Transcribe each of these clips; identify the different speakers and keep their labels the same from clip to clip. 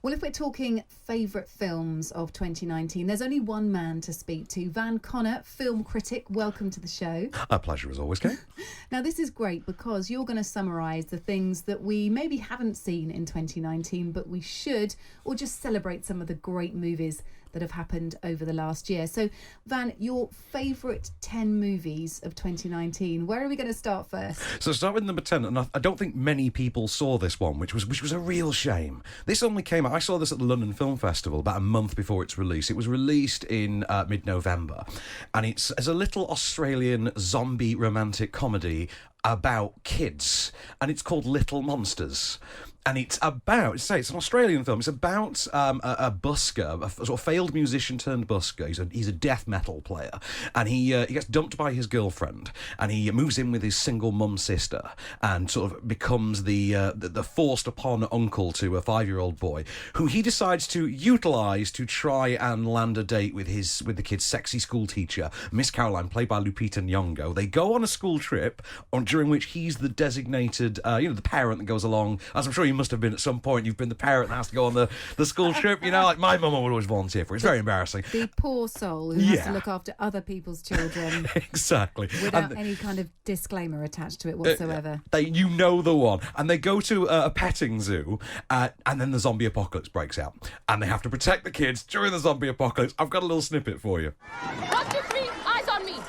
Speaker 1: Well, if we're talking favourite films of 2019, there's only one man to speak to. Van Connor, film critic, welcome to the show.
Speaker 2: A pleasure as always, Kate.
Speaker 1: Now, this is great because you're going to summarise the things that we maybe haven't seen in 2019, but we should, or just celebrate some of the great movies that have happened over the last year. So, Van, your favourite 10 movies of 2019. Where are we going to start first?
Speaker 2: So start with number 10, and I don't think many people saw this one, which was a real shame. This only came out, I saw this at the London Film Festival about a month before its release. It was released in mid-November, and it's as a little Australian zombie romantic comedy about kids, and it's called Little Monsters. And it's about, it's an Australian film. It's about a busker, a sort of failed musician turned busker. He's a death metal player, and he gets dumped by his girlfriend, and he moves in with his single mum sister, and sort of becomes the forced upon uncle to a 5-year-old boy, who he decides to utilise to try and land a date with the kid's sexy school teacher, Miss Caroline, played by Lupita Nyong'o. They go on a school trip, during which he's the designated, the parent that goes along, as I'm sure you must have been at some point. You've been the parent that has to go on the school trip, like my mum would always volunteer for it. It's very embarrassing.
Speaker 1: The poor soul who has to look after other people's children.
Speaker 2: Exactly.
Speaker 1: Without any kind of disclaimer attached to it whatsoever.
Speaker 2: You know the one. And they go to a petting zoo, and then the zombie apocalypse breaks out. And they have to protect the kids during the zombie apocalypse. I've got a little snippet for you.
Speaker 3: 1, 2, 3, eyes on me. 1, 2,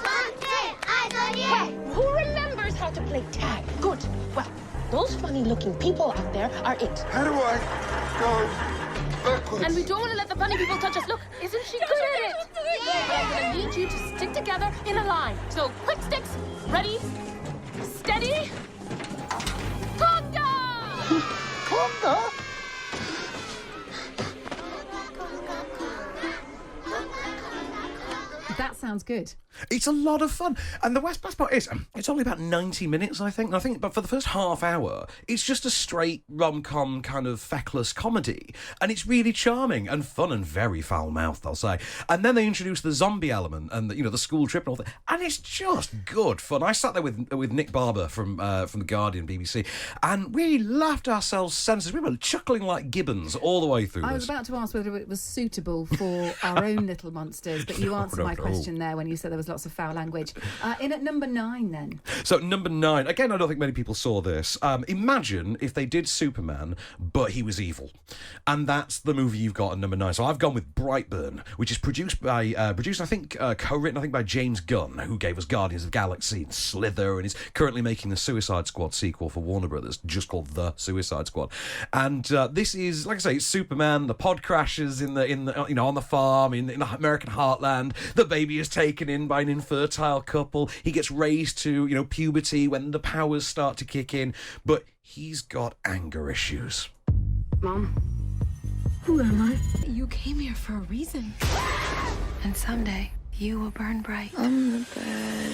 Speaker 3: eyes on you. Well, who remembers how to play tag? Good. Well, those funny-looking people out there are it.
Speaker 4: How do I go backwards?
Speaker 3: And we don't want to let the funny people touch us. Look, isn't she good at it? But I'm going to need you to stick together in a line. So, quick sticks, ready, steady, conga!
Speaker 4: Conga?
Speaker 1: That sounds good.
Speaker 2: It's a lot of fun. And the best part is, it's only about 90 minutes, I think. But for the first half hour, it's just a straight rom-com kind of feckless comedy. And it's really charming and fun and very foul-mouthed, I'll say. And then they introduce the zombie element and, the school trip and all that. And it's just good fun. I sat there with Nick Barber from The Guardian, BBC, and we laughed ourselves senseless. We were chuckling like gibbons all the way through this.
Speaker 1: I was about to ask whether it was suitable for our own little monsters, but you answered my question there when you said there was lots of foul language. In at number 9 then.
Speaker 2: So number 9, again, I don't think many people saw this. Imagine if they did Superman, but he was evil. And that's the movie you've got at number 9. So I've gone with Brightburn, which is co-written, I think, by James Gunn, who gave us Guardians of the Galaxy and Slither, and is currently making the Suicide Squad sequel for Warner Brothers, just called The Suicide Squad. And this is, like I say, it's Superman. The pod crashes on the farm in the American heartland. The baby is taken in by an infertile couple. He gets raised to, puberty when the powers start to kick in, but he's got anger issues.
Speaker 5: Mom, who am I? You came here for a reason. And someday, you will burn bright. I'm the bad.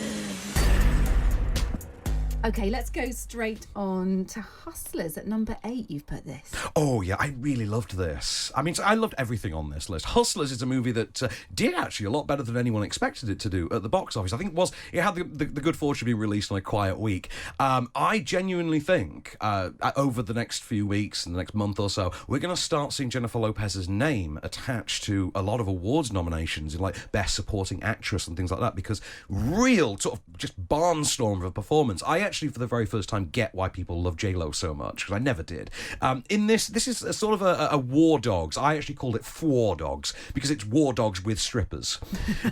Speaker 1: Okay, let's go straight on to Hustlers at number 8. You've put this.
Speaker 2: Oh, yeah, I really loved this. I mean, I loved everything on this list. Hustlers is a movie that did actually a lot better than anyone expected it to do at the box office. I think it had the good fortune of being released on a quiet week. I genuinely think over the next few weeks and the next month or so, we're going to start seeing Jennifer Lopez's name attached to a lot of awards nominations in like Best Supporting Actress and things like that, because real sort of just barnstorm of a performance. I actually, for the very first time, get why people love J-Lo so much, because I never did. In this is a sort of a War Dogs. I actually called it War Dogs, because it's War Dogs with strippers.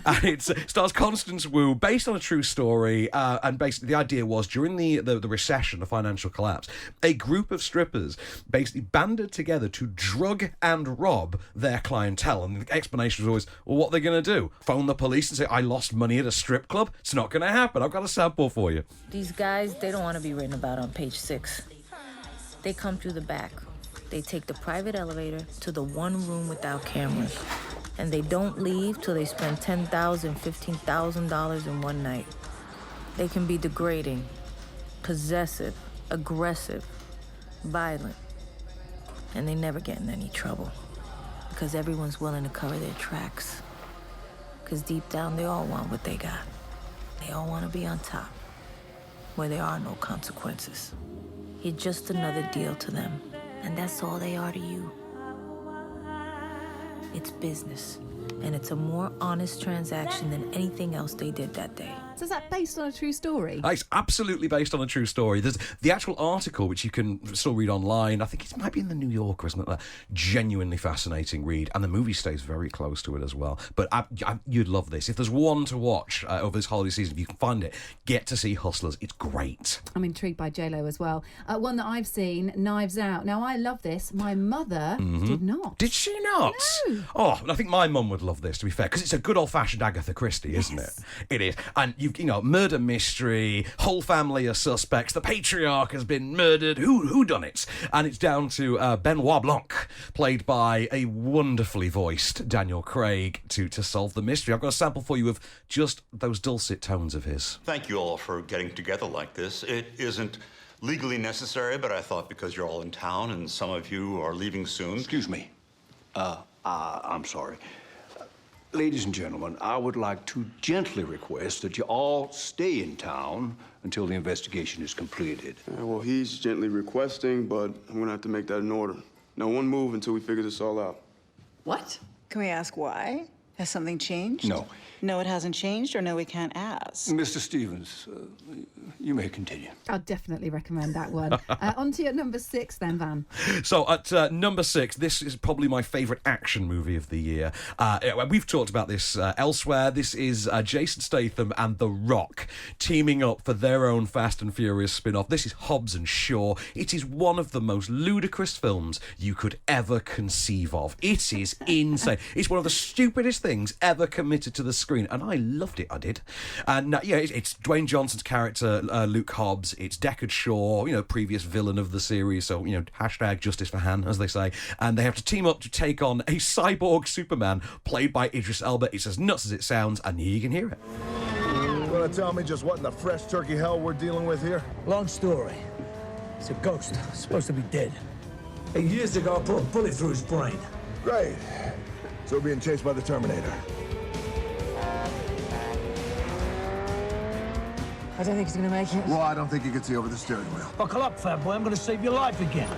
Speaker 2: And it stars Constance Wu, based on a true story, and basically the idea was, during the recession, the financial collapse, a group of strippers basically banded together to drug and rob their clientele, and the explanation was always, well, what are they going to do? Phone the police and say, I lost money at a strip club? It's not going to happen. I've got a sample for you.
Speaker 6: These guys, they don't want to be written about on page 6. They come through the back. They take the private elevator to the one room without cameras. And they don't leave till they spend $10,000, $15,000 in one night. They can be degrading, possessive, aggressive, violent. And they never get in any trouble. Because everyone's willing to cover their tracks. Because deep down, they all want what they got. They all want to be on top, where there are no consequences. You're just another deal to them, and that's all they are to you. It's business. And it's a more honest transaction than anything else they did that day.
Speaker 1: So is that based on a true story?
Speaker 2: It's absolutely based on a true story. There's the actual article, which you can still read online. I think it might be in the New Yorker, isn't it? Genuinely fascinating read. And the movie stays very close to it as well. But you'd love this. If there's one to watch over this holiday season, if you can find it, get to see Hustlers. It's great.
Speaker 1: I'm intrigued by J-Lo as well. One that I've seen, Knives Out. Now, I love this. My mother did not.
Speaker 2: Did she not?
Speaker 1: No.
Speaker 2: Oh, I think my mum would love this, to be fair, because it's a good old-fashioned Agatha Christie, isn't it? It is. And murder mystery, whole family are suspects, the patriarch has been murdered, who done it? And it's down to Benoit Blanc, played by a wonderfully voiced Daniel Craig, to solve the mystery. I've got a sample for you of just those dulcet tones of his.
Speaker 7: Thank you all for getting together like this. It isn't legally necessary, but I thought because you're all in town and some of you are leaving soon.
Speaker 8: Excuse me. I'm sorry. Ladies and gentlemen, I would like to gently request that you all stay in town until the investigation is completed.
Speaker 9: Well, he's gently requesting, but I'm gonna have to make that an order. No one move until we figure this all out.
Speaker 10: What? Can we ask why? Has something changed?
Speaker 8: No.
Speaker 10: No, it hasn't changed, or no, we can't ask?
Speaker 8: Mr. Stevens, you may continue.
Speaker 1: I'd definitely recommend that one. On to your number 6 then, Van.
Speaker 2: So at number 6, this is probably my favourite action movie of the year. We've talked about this elsewhere. This is Jason Statham and The Rock teaming up for their own Fast and Furious spin-off. This is Hobbs and Shaw. It is one of the most ludicrous films you could ever conceive of. It is insane. It's one of the stupidest things ever committed to the screen, and I loved it. I did. And it's Dwayne Johnson's character, Luke Hobbs. It's Deckard Shaw, previous villain of the series. So hashtag justice for Han, as they say. And they have to team up to take on a cyborg Superman played by Idris Elba. It's as nuts as it sounds, and here you can hear it.
Speaker 11: You want to tell me just what in the fresh turkey hell we're dealing with here?
Speaker 12: Long story. It's a ghost. It's supposed to be dead. 8 years ago, I put a bullet through his brain.
Speaker 11: Great. So we're being chased by the Terminator.
Speaker 10: I don't think he's gonna make it.
Speaker 11: Well, I don't think you can see over the steering wheel.
Speaker 12: Buckle up, fat boy. I'm gonna save your life again.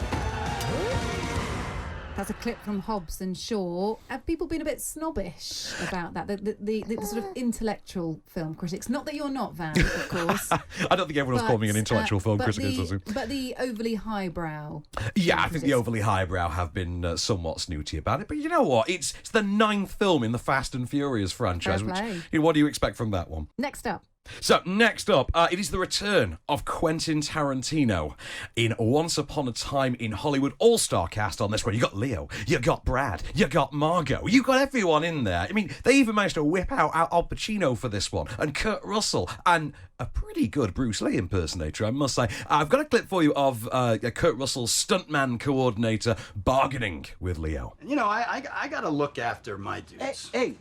Speaker 1: That's a clip from Hobbs and Shaw. Have people been a bit snobbish about that? The sort of intellectual film critics. Not that you're not, Van, of course.
Speaker 2: I don't think everyone's called me an intellectual film critic, does he?
Speaker 1: But the overly highbrow.
Speaker 2: Yeah, I think the overly highbrow have been somewhat snooty about it. But you know what? It's the 9th film in the Fast and Furious franchise. What do you expect from that one?
Speaker 1: Next up.
Speaker 2: So, next up, it is the return of Quentin Tarantino in Once Upon a Time in Hollywood. All-star cast on this one. You got Leo, you got Brad, you got Margot, you got everyone in there. I mean, they even managed to whip out Al Pacino for this one, and Kurt Russell, and a pretty good Bruce Lee impersonator, I must say. I've got a clip for you of Kurt Russell's stuntman coordinator bargaining with Leo.
Speaker 13: I got to look after my dudes.
Speaker 14: Hey,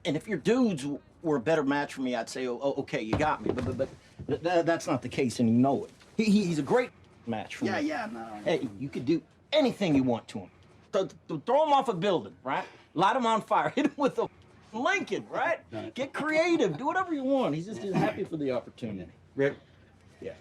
Speaker 14: and if your dudes were a better match for me, I'd say, okay, you got me. But that's not the case, and you know it. He's a great match for me.
Speaker 13: No.
Speaker 14: Hey, you could do anything you want to him. Throw him off a building, right? Light him on fire. Hit him with a Lincoln, right? Get creative. Do whatever you want. He's just happy for the opportunity.
Speaker 13: Rick? Yeah.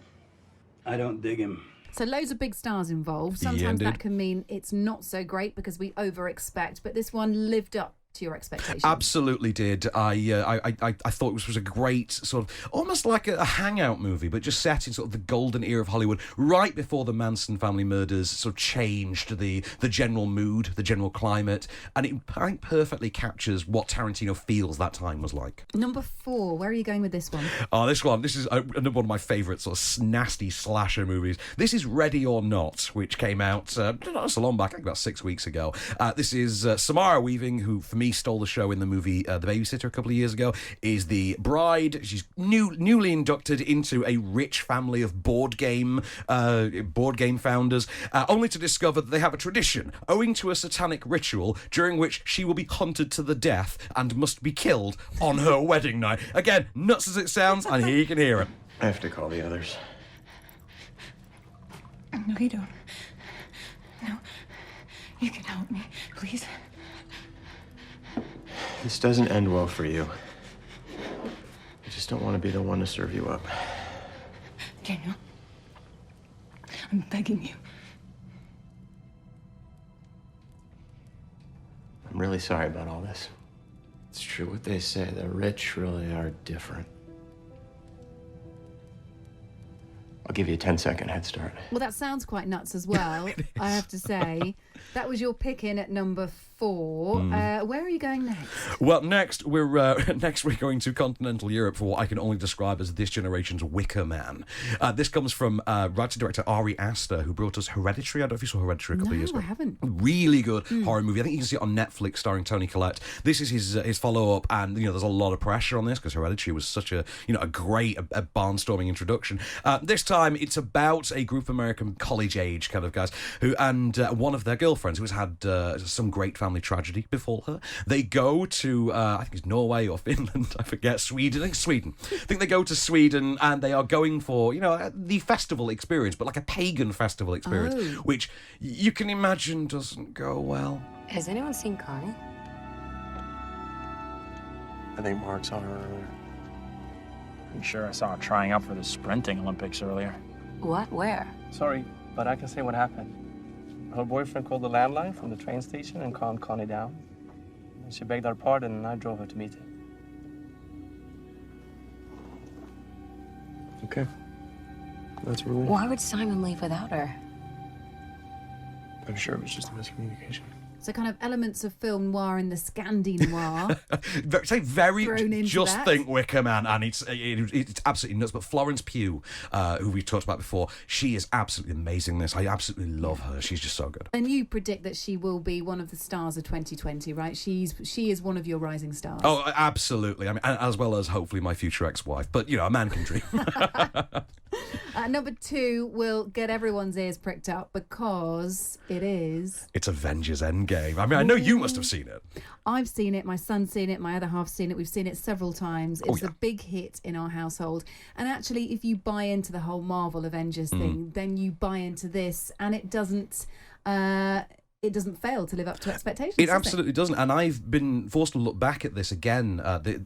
Speaker 13: I don't dig him.
Speaker 1: So loads of big stars involved. Sometimes that can mean it's not so great because we over-expect, but this one lived up to your expectations.
Speaker 2: Absolutely did. I thought this was a great sort of almost like a hangout movie, but just set in sort of the golden era of Hollywood, right before the Manson family murders sort of changed the general mood, the general climate, and it I think perfectly captures what Tarantino feels that time was like.
Speaker 1: Number 4, where are you going with this one?
Speaker 2: This is one of my favourite sort of nasty slasher movies. This is Ready or Not, which came out not so long back, I think about 6 weeks ago. This is Samara Weaving, who for me stole the show in the movie The Babysitter a couple of years ago, is the bride. She's newly inducted into a rich family of board game founders, only to discover that they have a tradition owing to a satanic ritual during which she will be hunted to the death and must be killed on her wedding night. Again, nuts as it sounds, and here you can hear it.
Speaker 15: I have to call the others.
Speaker 5: No, you don't. No, you can help me, please.
Speaker 15: This doesn't end well for you. I just don't want to be the one to serve you up.
Speaker 5: Daniel, I'm begging you.
Speaker 15: I'm I'm really sorry about all this. It's true what they say, the rich really are different. I'll give you a 10-second head start.
Speaker 1: Well, that sounds quite nuts as well, I have to say. That was your pick in at number 4. Where are you going next?
Speaker 2: Well, next we're going to continental Europe for what I can only describe as this generation's Wicker Man. This comes from writer-director Ari Aster, who brought us Hereditary. I don't know if you saw Hereditary a couple of years ago.
Speaker 1: No, I haven't.
Speaker 2: Really good horror movie. I think you can see it on Netflix, starring Toni Collette. This is his follow-up, and there's a lot of pressure on this because Hereditary was such a great barnstorming introduction. This time it's about a group of American college-age kind of guys who and one of their girlfriends who has had some great family tragedy befall her. They go to I think it's Norway or Finland, I forget, Sweden. I think Sweden. I think they go to Sweden and they are going for the festival experience, but like a pagan festival experience, which you can imagine doesn't go well.
Speaker 5: Has anyone seen Connie?
Speaker 15: I think Mark saw her earlier.
Speaker 16: Pretty sure I saw her trying out for the sprinting Olympics earlier.
Speaker 5: What? Where?
Speaker 17: Sorry, but I can say what happened. Her boyfriend called the landline from the train station and calmed Connie down. And she begged our pardon, and I drove her to meet him.
Speaker 15: Okay. That's really...
Speaker 5: Why would Simon leave without her?
Speaker 15: I'm sure it was just a miscommunication.
Speaker 1: So kind of elements of film noir in the Scandi noir.
Speaker 2: Say very, just
Speaker 1: that.
Speaker 2: think Wicker Man, and it's absolutely nuts. But Florence Pugh, who we talked about before, she is absolutely amazing in this. I absolutely love her. She's just so good.
Speaker 1: And you predict that she will be one of the stars of 2020, right? She is one of your rising stars.
Speaker 2: Oh, absolutely. I mean, as well as hopefully my future ex-wife. But a man can dream.
Speaker 1: Number 2 will get everyone's ears pricked up because
Speaker 2: it's Avengers Endgame. I mean, I know you must have seen it.
Speaker 1: I've seen it, my son's seen it, my other half's seen it. We've seen it several times. It's a big hit in our household. And actually, if you buy into the whole Marvel Avengers thing, then you buy into this, and it doesn't fail to live up to expectations.
Speaker 2: It absolutely doesn't. And I've been forced to look back at this again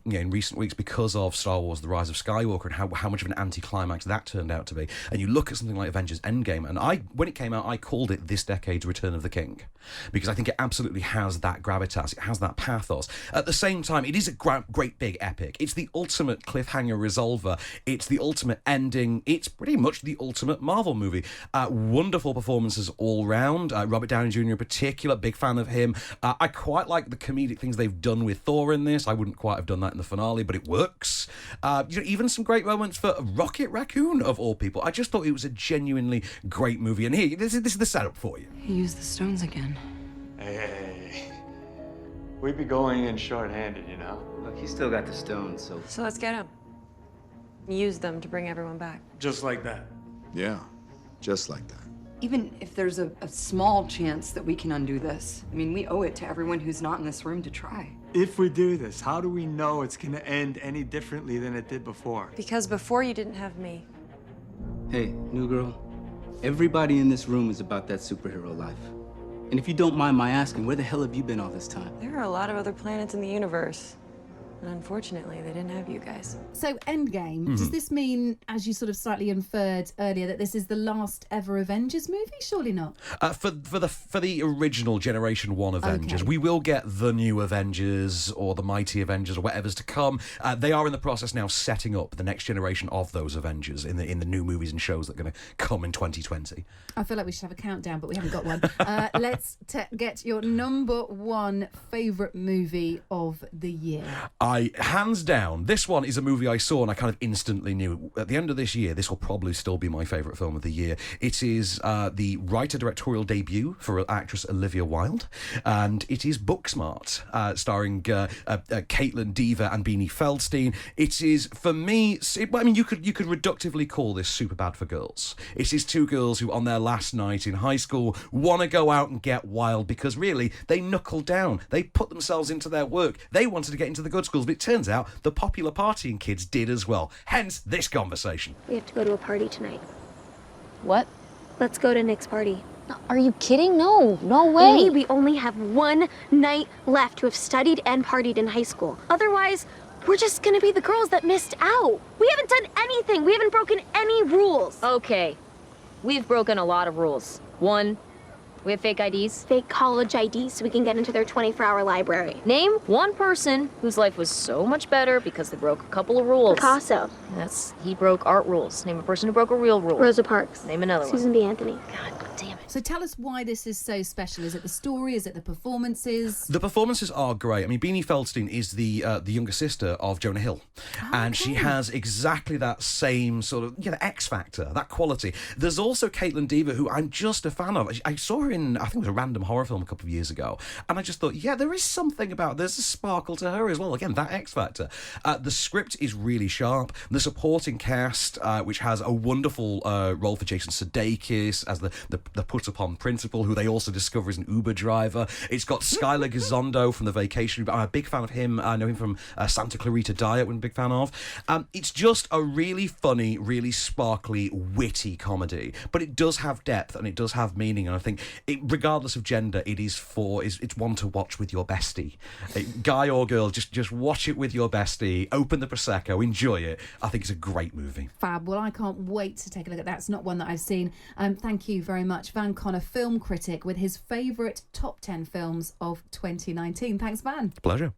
Speaker 2: in recent weeks because of Star Wars The Rise of Skywalker and how much of an anticlimax that turned out to be. And you look at something like Avengers Endgame, and when it came out, I called it this decade's Return of the King, because I think it absolutely has that gravitas, it has that pathos. At the same time, it is a great big epic. It's the ultimate cliffhanger resolver. It's the ultimate ending. It's pretty much the ultimate Marvel movie. Wonderful performances all round. Robert Downey Jr. particular, big fan of him. I quite like the comedic things they've done with Thor in this. I wouldn't quite have done that in the finale, but it works. Even some great moments for Rocket Raccoon, of all people. I just thought it was a genuinely great movie. And here, this is the setup for you.
Speaker 5: He used the stones again.
Speaker 15: Hey. We'd be going in short-handed,
Speaker 18: Look, he's still got the stones, so...
Speaker 5: So let's get him. Use them to bring everyone back.
Speaker 15: Just like that.
Speaker 11: Yeah, just like that.
Speaker 19: Even if there's a small chance that we can undo this, I mean, we owe it to everyone who's not in this room to try.
Speaker 13: If we do this, how do we know it's gonna end any differently than it did before?
Speaker 5: Because before you didn't have me.
Speaker 18: Hey, new girl, everybody in this room is about that superhero life. And if you don't mind my asking, where the hell have you been all this time?
Speaker 5: There are a lot of other planets in the universe. And unfortunately, they didn't have you guys.
Speaker 1: So, Endgame, does this mean, as you sort of slightly inferred earlier, that this is the last ever Avengers movie? Surely not.
Speaker 2: For the original Generation 1 Avengers, we will get the new Avengers or the Mighty Avengers or whatever's to come. They are in the process now setting up the next generation of those Avengers in the new movies and shows that are going to come in 2020.
Speaker 1: I feel like we should have a countdown, but we haven't got one. Let's get your number 1 favourite movie of the year.
Speaker 2: Hands down, this one is a movie I saw and I kind of instantly knew at the end of this year, this will probably still be my favourite film of the year. It is the writer-directorial debut for actress Olivia Wilde, and it is Booksmart, starring Caitlin Dever and Beanie Feldstein. It is, for me, you could reductively call this Superbad for girls. It is 2 girls who, on their last night in high school, want to go out and get wild because really, they knuckled down. They put themselves into their work. They wanted to get into the good schools, but it turns out the popular partying kids did as well. Hence this conversation.
Speaker 20: We have to go to a party tonight.
Speaker 5: What?
Speaker 20: Let's go to Nick's party.
Speaker 21: Are you kidding? No way.
Speaker 20: We only have 1 night left to have studied and partied in high school. Otherwise, we're just gonna be the girls that missed out. We haven't done anything. We haven't broken any rules.
Speaker 21: Okay. We've broken a lot of rules. 1, We have fake IDs?
Speaker 20: Fake college IDs so we can get into their 24-hour library.
Speaker 21: Name one person whose life was so much better because they broke a couple of rules.
Speaker 20: Picasso.
Speaker 21: He broke art rules. Name a person who broke a real rule.
Speaker 20: Rosa Parks.
Speaker 21: Name another
Speaker 20: Susan B. Anthony.
Speaker 21: God damn it.
Speaker 1: So tell us why this is so special. Is it the story? Is it the performances?
Speaker 2: The performances are great. I mean, Beanie Feldstein is the younger sister of Jonah Hill. And she has exactly that same sort of, the X factor, that quality. There's also Caitlin Dever, who I'm just a fan of. I saw her in, I think it was a random horror film a couple of years ago. And I just thought, there is something about, there's a sparkle to her as well. Again, that X factor. The script is really sharp. The supporting cast, which has a wonderful role for Jason Sudeikis as the put-upon principal, who they also discover is an Uber driver. It's got Skylar Gisondo from The Vacation. I'm a big fan of him. I know him from Santa Clarita Diet, I'm a big fan of. It's just a really funny, really sparkly, witty comedy. But it does have depth and it does have meaning. And I think, regardless of gender, it's one to watch with your bestie. Guy or girl, just watch it with your bestie. Open the Prosecco, enjoy it. I think it's a great movie.
Speaker 1: Fab. Well, I can't wait to take a look at that. It's not one that I've seen. Thank you very much, Van Connor, film critic, with his favourite top 10 films of 2019. Thanks, Van.
Speaker 2: Pleasure.